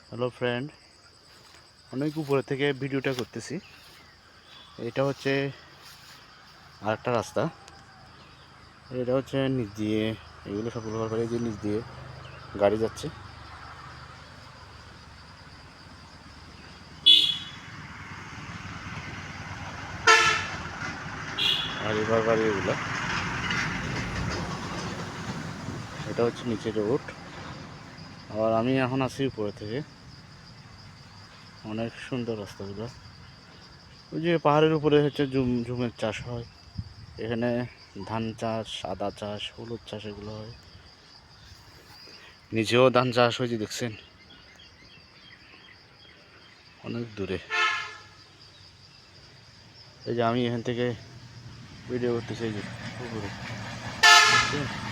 Hello friend, অনেক উপরে থেকে ভিডিওটা করতেছি। এটা হচ্ছে আরেকটা রাস্তা। এটা হচ্ছে নিচ দিয়ে, এগুলো সব ব্যবহার করে যে নিচ দিয়ে গাড়ি যাচ্ছে। আর এবার গাড়ি এগুলো, এটা হচ্ছে নিচের রোড। আর আমি এখন আছি উপরে থেকে। অনেক সুন্দর রাস্তাগুলো। ওই যে পাহাড়ের উপরে হচ্ছে ঝুমের চাষ হয়। এখানে ধান চাষ, আদা চাষ, হলুদ চাষ এগুলো হয়। নিচেও ধান চাষ হয়েছে, দেখছেন অনেক দূরে। এই যে আমি এখান থেকে ভিডিও করতেছি, এই যে উপরে, দেখছেন?